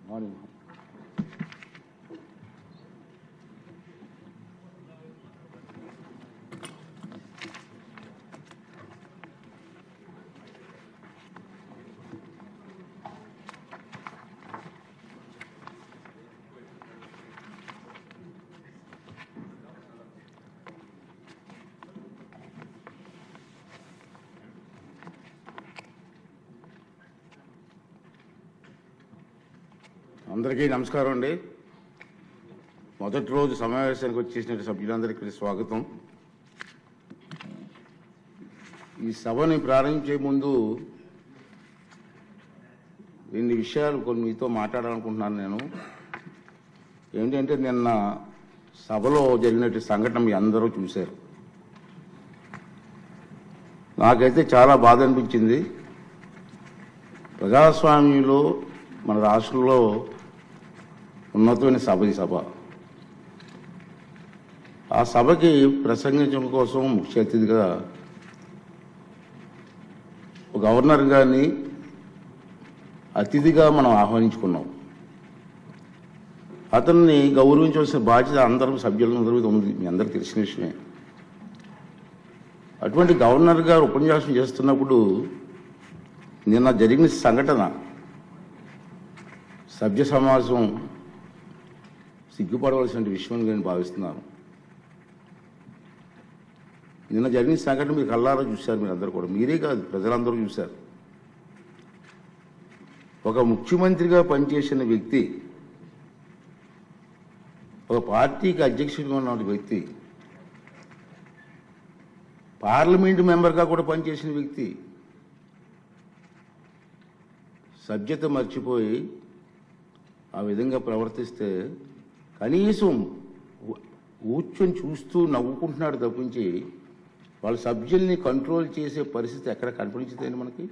Morning అందరికీ నమస్కారం అండి. మొదటి రోజు సమావేశానికి వచ్చేసిన సభ్యులందరికీ స్వాగతం. ఈ సభని ప్రారంభించే ముందు రెండు విషయాలు కొన్ని మీతో మాట్లాడాలనుకుంటున్నాను. నేను ఏంటంటే నిన్న సభలో జరిగినటువంటి సంఘటన మీ అందరూ చూశారు. నాకైతే చాలా బాధ అనిపించింది. ప్రజాస్వామ్యంలో మన రాష్ట్రంలో ఉన్నతమైన సభ ఈ సభ. ఆ సభకి ప్రసంగించడం కోసం ముఖ్య అతిథిగా గవర్నర్ గారిని అతిథిగా మనం ఆహ్వానించుకున్నాం. అతన్ని గౌరవించవలసిన బాధ్యత అందరూ సభ్యులందరూ మీద ఉంది, మీ అందరికీ తెలిసిన విషయమే. అటువంటి గవర్నర్ గారు ఉపన్యాసం చేస్తున్నప్పుడు నిన్న జరిగిన సంఘటన సభ్య సమాజం సిగ్గుపడవలసిన విషయం నేను భావిస్తున్నాను. నిన్న జరిగిన సంఘటన మీరు కళ్ళారా చూశారు, మీరు అందరూ కూడా, మీరే కాదు ప్రజలందరూ చూశారు. ఒక ముఖ్యమంత్రిగా పనిచేసిన వ్యక్తి, ఒక పార్టీకి అధ్యక్షుడిగా ఉన్న వ్యక్తి, పార్లమెంటు మెంబర్గా కూడా పనిచేసిన వ్యక్తి సభ్యత మర్చిపోయి ఆ విధంగా ప్రవర్తిస్తే కనీసం కూర్చొని చూస్తూ నవ్వుకుంటున్నాడు తప్పించి వాళ్ళ సభ్యుల్ని కంట్రోల్ చేసే పరిస్థితి ఎక్కడ కనిపించదండి మనకి.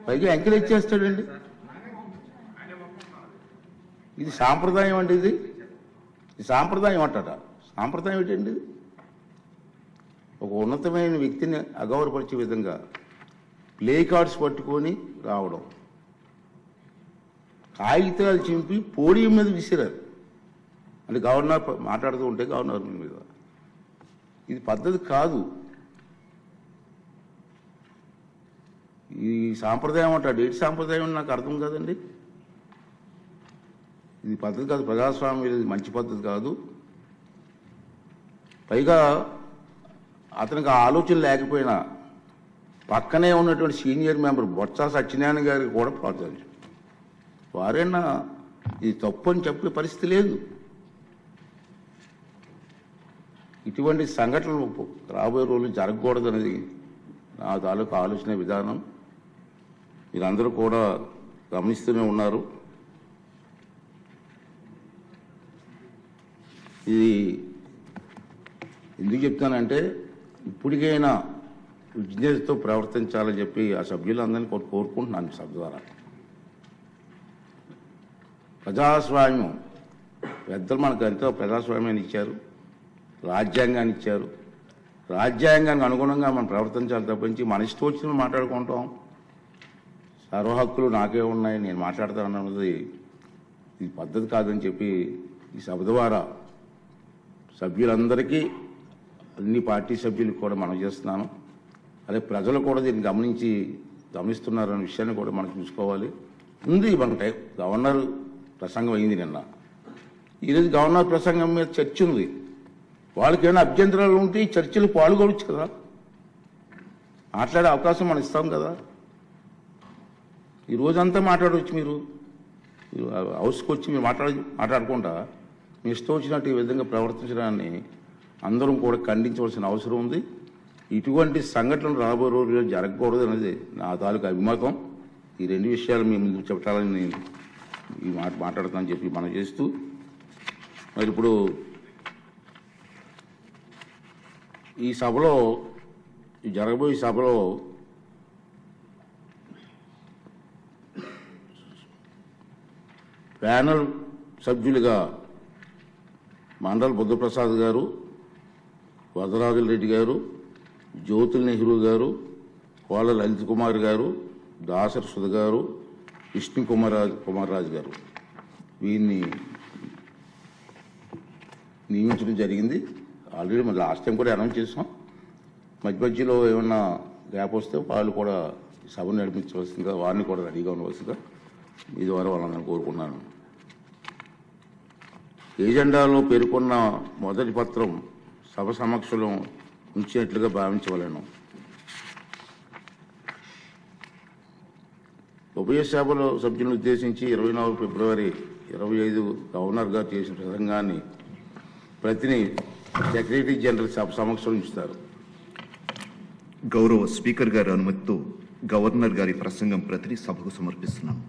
పైగా ఎంకరేజ్ చేస్తాడండి. ఇది సాంప్రదాయం అండి. ఇది సాంప్రదాయం అంటారా? సాంప్రదాయం ఏంటండి? ఒక ఉన్నతమైన వ్యక్తిని అగౌరవపరిచే విధంగా ప్లే కార్డ్స్ పట్టుకొని రావడం, కాగితాలు చింపి పోడియం మీద విసిరారు. అంటే గవర్నర్ మాట్లాడుతూ ఉంటే గవర్నర్ మీద, ఇది పద్ధతి కాదు. ఈ సాంప్రదాయం అంటాడు. ఏంటి సాంప్రదాయం అని నాకు అర్థం కాదండి. ఇది పద్ధతి కాదు, ప్రజాస్వామ్యం ఇది మంచి పద్ధతి కాదు. పైగా అతనికి ఆ ఆలోచన లేకపోయినా పక్కనే ఉన్నటువంటి సీనియర్ మెంబర్ బొత్స సత్యనారాయణ గారికి కూడా ప్రోత్సహించారు. వారైనా ఇది తప్పు అని చెప్పే పరిస్థితి లేదు. ఇటువంటి సంఘటనలు రాబోయే రోజులు జరగకూడదనేది నా తాలూకు ఆలోచన విధానం. మీరందరూ కూడా గమనిస్తూనే ఉన్నారు. ఇది ఎందుకు చెప్తానంటే ఇప్పటికైనా విజ్ఞతతో ప్రవర్తించాలని చెప్పి ఆ సభ్యులందరినీ కోరుకుంటున్నాను. సభ ద్వారా ప్రజాస్వామ్యం పెద్దలు మనకు ఎంతో ప్రజాస్వామ్యాన్ని ఇచ్చారు, రాజ్యాంగాన్ని ఇచ్చారు. రాజ్యాంగానికి అనుగుణంగా మనం ప్రవర్తించాలి తప్పించి మన ఇష్టం వచ్చిన మాట్లాడుకుంటాం. సర్వ హక్కులు నాకే ఉన్నాయి, నేను మాట్లాడతాను అన్నది ఇది పద్ధతి కాదని చెప్పి ఈ సభ ద్వారా సభ్యులందరికీ, అన్ని పార్టీ సభ్యులకు కూడా మనం చేస్తున్నాను. అదే ప్రజలు కూడా దీన్ని గమనిస్తున్నారనే విషయాన్ని కూడా మనం చూసుకోవాలి. ఉంది మనకి గవర్నర్ ప్రసంగం అయింది నిన్న. ఈరోజు గవర్నర్ ప్రసంగం మీద చర్చ ఉంది. వాళ్ళకి ఏమైనా అభ్యంతరాలు ఉంటే ఈ చర్చలు పాల్గొనవచ్చు కదా, మాట్లాడే అవకాశం మనం ఇస్తాం కదా. ఈ రోజంతా మాట్లాడవచ్చు. మీరు హౌస్కి వచ్చి మీరు మాట్లాడకుండా మీ ఇష్టం వచ్చినట్టు ఈ విధంగా ప్రవర్తించడాన్ని అందరం కూడా ఖండించవలసిన అవసరం ఉంది. ఇటువంటి సంఘటనలు రాబోయే రోజుల్లో జరగకూడదు అనేది నా తాలూకు అభిమతం. ఈ రెండు విషయాలు మీ ముందు చెప్పాలని నేను ఈ మాట్లాడతానని చెప్పి మనం చేస్తూ, మరి ఇప్పుడు ఈ సభలో, ఈ జరగబోయే సభలో ప్యానల్ సభ్యులుగా మండల్ బుద్ధప్రసాద్ గారు, వరదరాజుల రెడ్డి గారు, జ్యోతుల్ నెహ్రూ గారు, కోళ్ళ లలిత్ కుమార్ గారు, దాసరి సుధ గారు, విష్ణు కుమార్ రాజు గారు వీరిని నియమించడం జరిగింది. ఆల్రెడీ మన లాస్ట్ టైం కూడా అనౌన్స్ చేసాం. మధ్యలో ఏమన్నా గ్యాప్ వస్తే వాళ్ళు కూడా సభను నడిపించవలసిందిగా, వారిని కూడా రెడీగా ఉండవలసిందిగా మీ ద్వారా వాళ్ళని కోరుకున్నాను. ఏజెండాలో పేర్కొన్న మొదటి పత్రం సభ సమక్షంలో ఉంచినట్లుగా భావించవలను. ఉభయ సభలో సభ్యులను ఉద్దేశించి 24 ఫిబ్రవరి 25 గవర్నర్ గారు చేసిన ప్రసంగాన్ని ప్రతిని సెక్రటరీ జనరల్ సభ సమక్షంలో ఉంచుతారు. గౌరవ స్పీకర్ గారి అనుమతితో గవర్నర్ గారి ప్రసంగం ప్రతిని సభకు సమర్పిస్తున్నాను.